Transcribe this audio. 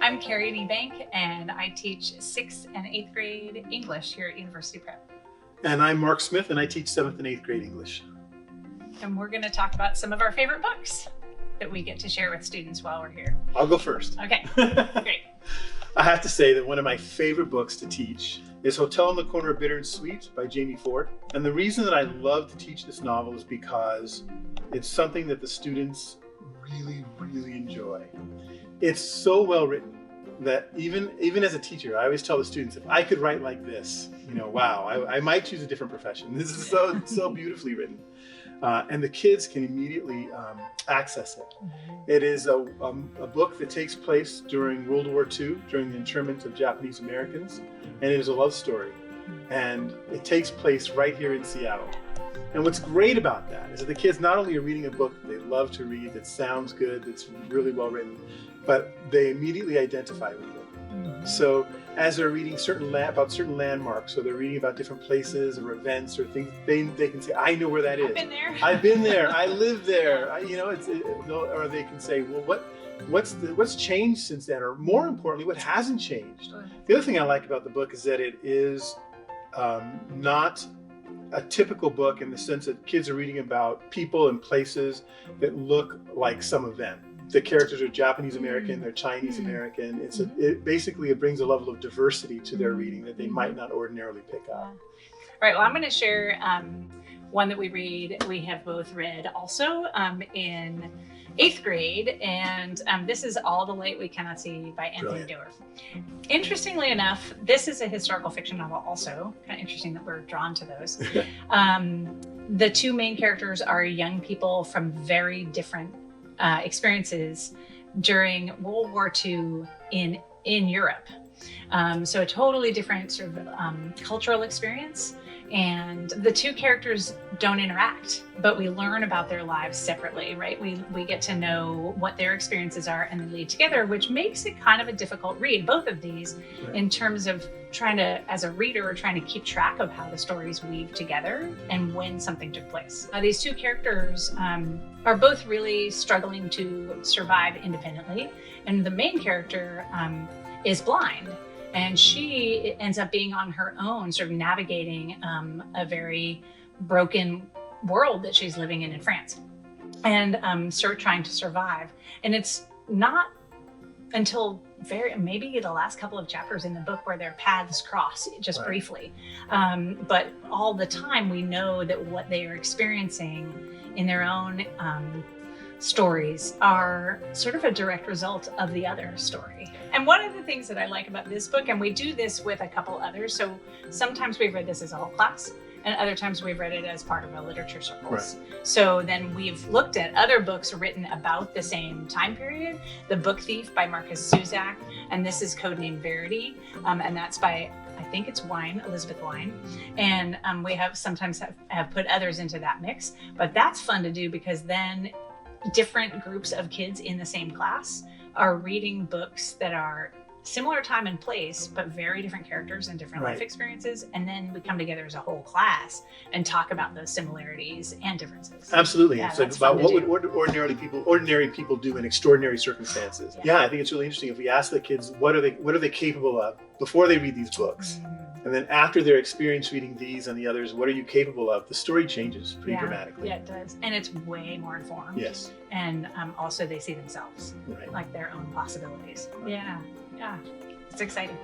I'm Carrie Niebanck, and I teach 6th and 8th grade English here at University Prep. And I'm Mark Smith, and I teach 7th and 8th grade English. And we're going to talk about some of our favorite books that we get to share with students while we're here. I'll go first. Okay, great. I have to say that one of my favorite books to teach is Hotel on the Corner of Bitter and Sweet by Jamie Ford. And the reason that I love to teach this novel is because it's something that the students really, really enjoy. It's so well written that even as a teacher, I always tell the students, if I could write like this, wow, I might choose a different profession. This is so beautifully written. And the kids can immediately access it. It is a book that takes place during World War II, during the internment of Japanese Americans, and it is a love story. And it takes place right here in Seattle. And what's great about that is that the kids not only are reading a book that they love to read, that sounds good, that's really well written, but they immediately identify with it. So as they're reading about certain landmarks, or they're reading about different places or events or things, they can say, I know where that is. I've been there. I live there. Or they can say, well, what's changed since then? Or more importantly, what hasn't changed? The other thing I like about the book is that it is not a typical book in the sense that kids are reading about people and places that look like some event. The characters are Japanese American, they're Chinese American. It basically brings a level of diversity to their reading that they might not ordinarily pick up. All right, well, I'm going to share one that we have both read also in 8th grade, and this is All the Light We Cannot See by Anthony Doerr. Interestingly enough, this is a historical fiction novel also. Kind of interesting that we're drawn to those. The two main characters are young people from very different experiences during World War II in Europe. So a totally different sort of cultural experience. And the two characters don't interact, but we learn about their lives separately, right? We get to know what their experiences are and they lead together, which makes it kind of a difficult read, both of these, in terms of trying to, as a reader, trying to keep track of how the stories weave together and when something took place. These two characters are both really struggling to survive independently. And the main character is blind. And she ends up being on her own, sort of navigating a very broken world that she's living in France, and trying to survive. And it's not until maybe the last couple of chapters in the book where their paths cross just briefly. But all the time we know that what they are experiencing in their own stories are sort of a direct result of the other story. And one of the things that I like about this book, and we do this with a couple others, so sometimes we've read this as a whole class, and other times we've read it as part of a literature circles. So then we've looked at other books written about the same time period. The Book Thief by Marcus Zusak, and this is codenamed Verity, and that's by, I think it's Elizabeth Wine. And we have sometimes have put others into that mix, but that's fun to do because then different groups of kids in the same class are reading books that are similar time and place, but very different characters and different life experiences. And then we come together as a whole class and talk about those similarities and differences. Absolutely. Yeah, it's about what would ordinary people do in extraordinary circumstances. Yeah, I think it's really interesting if we ask the kids, what are they capable of before they read these books? And then after their experience reading these and the others, what are you capable of? The story changes pretty dramatically. Yeah, it does. And it's way more informed. Yes. And also they see themselves, like their own possibilities. Yeah, it's exciting.